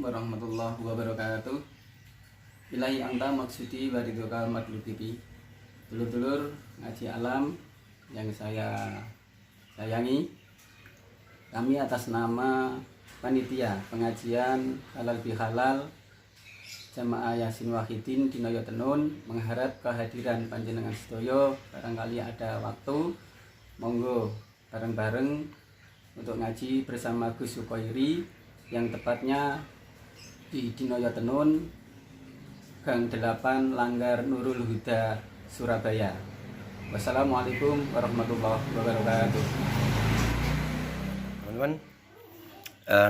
warahmatullahi wabarakatuh. Ilahi anta maksudi waridhoka matlubibi. Dulur-dulur ngaji alam yang saya sayangi, kami atas nama panitia pengajian halal bihalal Jamaah Yasin Wahidin Dinoyo Tenun mengharap kehadiran panjenengan sedoyo. Barangkali ada waktu, monggo bareng-bareng untuk ngaji bersama Gus Sukoiri yang tepatnya di Dinoyo Tenun, Gang 8 Langgar Nurul Huda, Surabaya. Wassalamualaikum warahmatullahi wabarakatuh. Teman-teman,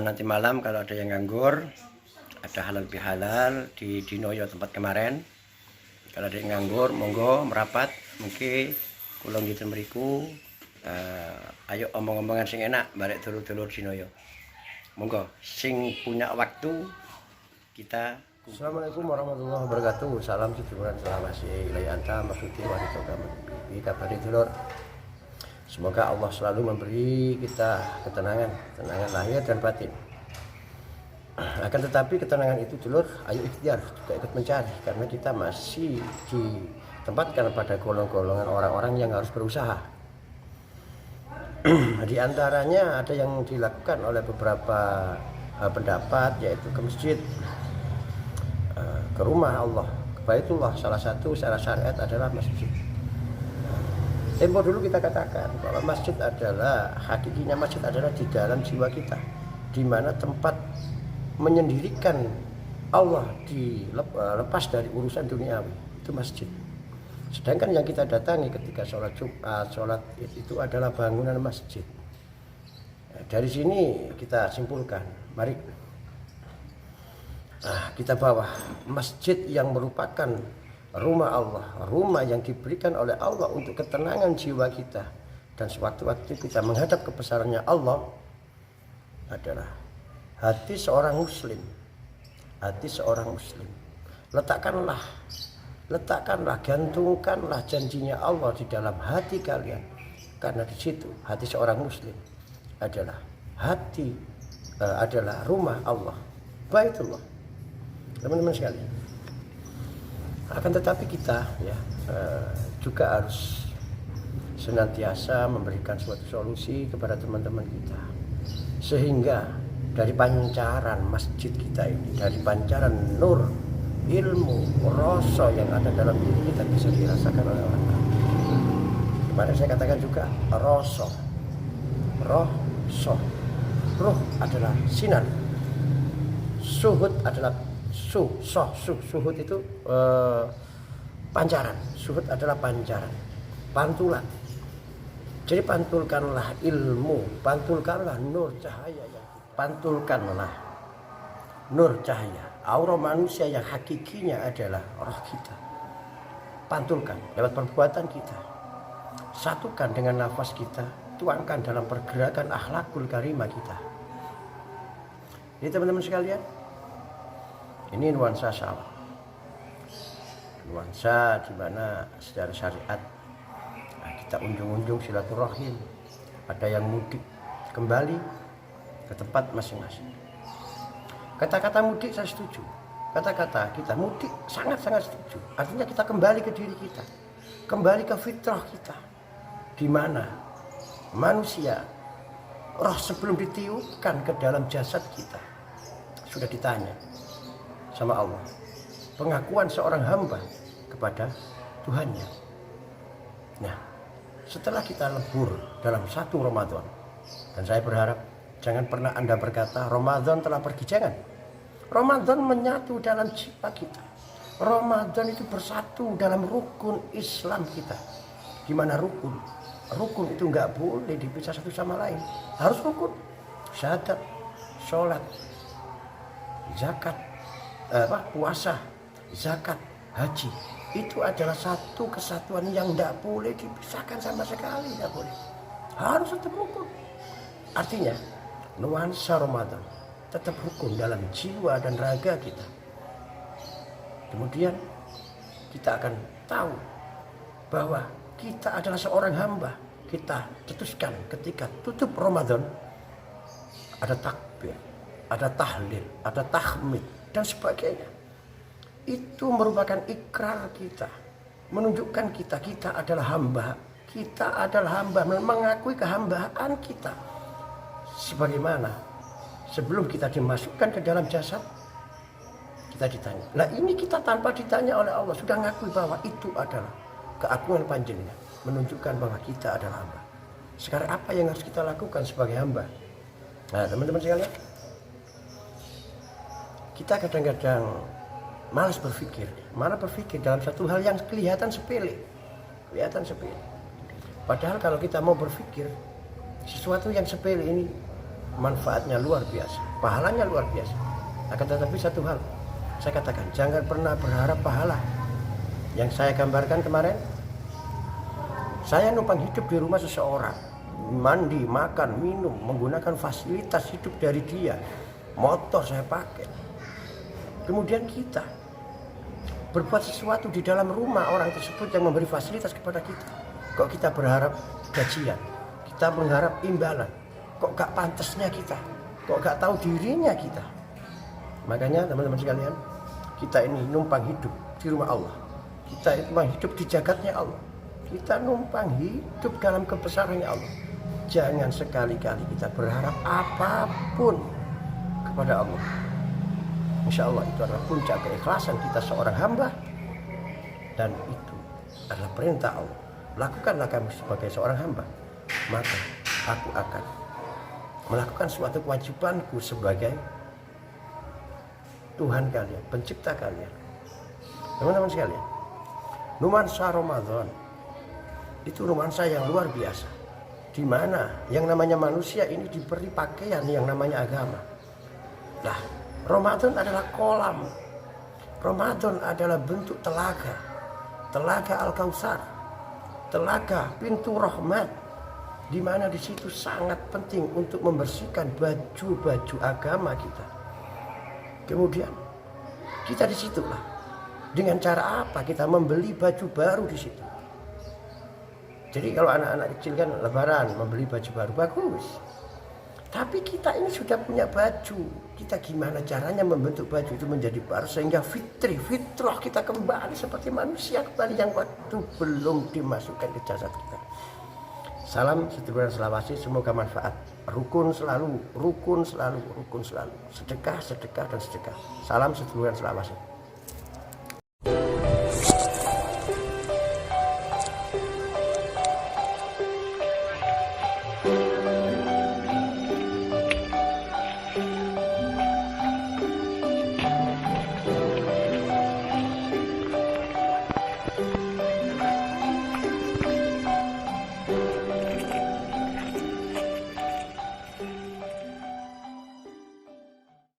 nanti malam kalau ada yang nganggur, ada halal bihalal di Dinoyo tempat kemarin. Kalau ada yang nganggur, monggo merapat. Mungkin kulong gitu meriku. Ayo omong-omongan sing enak balik dulur-dulur Dinoyo. Monggo sing punya waktu kita. Assalamualaikum warahmatullahi wabarakatuh. Salam sejujuran selawasi ilahi anta maksudi waridhoka matlubibi. Kabari dulur, semoga Allah selalu memberi kita ketenangan lahir dan batin. Akan tetapi ketenangan itu dulur, ayo ikhtiar juga ikut mencari, karena kita masih ditempatkan pada golongan orang-orang yang harus berusaha. Di antaranya ada yang dilakukan oleh beberapa pendapat, yaitu ke masjid, ke rumah Allah, ke Baitullah. Salah satu secara syariat adalah masjid. Tempo dulu kita katakan bahwa masjid adalah, hakikinya masjid adalah di dalam jiwa kita, di mana tempat menyendirikan Allah dilepas dari urusan duniawi, itu masjid. Sedangkan yang kita datangi ketika sholat Jumat, sholat itu adalah bangunan masjid. Dari sini kita simpulkan, mari kita bawa masjid yang merupakan rumah Allah, rumah yang diberikan oleh Allah untuk ketenangan jiwa kita. Dan sewaktu-waktu kita menghadap kebesarannya Allah adalah hati seorang muslim. Hati seorang muslim. Letakkanlah, gantungkanlah janjinya Allah di dalam hati kalian. Karena di situ hati seorang muslim adalah adalah rumah Allah, Baitullah. Teman-teman sekalian, akan tetapi kita juga harus senantiasa memberikan suatu solusi kepada teman-teman kita, sehingga dari pancaran masjid kita ini, dari pancaran nur, ilmu, rasa yang ada dalam diri kita bisa dirasakan oleh orang lain. Kemarin saya katakan juga rasa, ruh adalah sinar, suhud adalah suhud itu pancaran, suhud adalah pancaran, pantulan. Jadi pantulkanlah ilmu, pantulkanlah nur cahaya, pantulkanlah nur cahaya. Aura manusia yang hakikinya adalah roh kita. Pantulkan lewat perbuatan kita. Satukan dengan nafas kita. Tuangkan dalam pergerakan akhlakul karimah kita. Jadi teman-teman sekalian, ini nuansa salah. Nuansa di mana secara syariat kita unjung-unjung silaturahim. Ada yang mudik kembali ke tempat masing-masing. Kata-kata mudik saya setuju. Kata-kata kita mudik sangat-sangat setuju. Artinya kita kembali ke diri kita, kembali ke fitrah kita, di mana manusia, roh sebelum ditiupkan ke dalam jasad kita sudah ditanya sama Allah, pengakuan seorang hamba kepada Tuhannya. Nah, setelah kita lebur dalam satu Ramadan, dan saya berharap jangan pernah Anda berkata Ramadan telah pergi, jangan. Ramadan menyatu dalam jiwa kita. Ramadan itu bersatu dalam rukun Islam kita. Gimana rukun? Rukun itu nggak boleh dipisah satu sama lain. Harus rukun. Syahadat, sholat, zakat, puasa, zakat, haji. Itu adalah satu kesatuan yang nggak boleh dipisahkan sama sekali. Nggak boleh. Harus tetap rukun. Artinya nuansa Ramadan tetap rukun dalam jiwa dan raga kita. Kemudian kita akan tahu bahwa kita adalah seorang hamba. Kita cetuskan ketika tutup Ramadan ada takbir, ada tahlil, ada tahmid dan sebagainya. Itu merupakan ikrar kita, menunjukkan kita adalah hamba. Kita adalah hamba, mengakui kehambaan kita. Sebagaimana sebelum kita dimasukkan ke dalam jasad, kita ditanya. Nah ini kita tanpa ditanya oleh Allah sudah mengakui bahwa itu adalah keagungan panjenengan, menunjukkan bahwa kita adalah hamba. Sekarang apa yang harus kita lakukan sebagai hamba? Nah teman-teman sekalian, kita kadang-kadang malas berpikir, malah berpikir dalam satu hal yang kelihatan sepele. Padahal kalau kita mau berpikir sesuatu yang sepele ini manfaatnya luar biasa, pahalanya luar biasa. Akan tetapi satu hal, saya katakan jangan pernah berharap pahala. Yang saya gambarkan kemarin, saya numpang hidup di rumah seseorang, mandi, makan, minum, menggunakan fasilitas hidup dari dia, motor saya pakai. Kemudian kita berbuat sesuatu di dalam rumah orang tersebut yang memberi fasilitas kepada kita. Kok kita berharap gajian? Kita berharap imbalan. Kok gak pantasnya kita? Kok gak tahu dirinya kita? Makanya teman-teman sekalian, kita ini numpang hidup di rumah Allah. Kita numpang hidup di jagatnya Allah. Kita numpang hidup dalam kebesarannya Allah. Jangan sekali-kali kita berharap apapun kepada Allah. Insya Allah itu adalah puncak keikhlasan kita seorang hamba. Dan itu adalah perintah Allah. Lakukanlah kamu sebagai seorang hamba, maka aku akan melakukan suatu kewajibanku sebagai Tuhan kalian, pencipta kalian. Teman-teman sekalian, nuansa Ramadan itu nuansa yang luar biasa, di mana yang namanya manusia ini diberi pakaian yang namanya agama. Nah, Ramadan adalah kolam. Ramadan adalah bentuk telaga Al-Kautsar, telaga pintu rahmat, di mana di situ sangat penting untuk membersihkan baju-baju agama kita. Kemudian kita di situlah dengan cara apa kita membeli baju baru di situ. Jadi kalau anak-anak kecil kan lebaran membeli baju baru, bagus. Tapi kita ini sudah punya baju. Kita gimana caranya membentuk baju itu menjadi baru sehingga fitrah kita kembali seperti manusia kembali yang waktu belum dimasukkan ke jasad kita. Salam sedulur selawasi, semoga manfaat. Rukun selalu. Sedekah dan sedekah. Salam sedulur selawasi.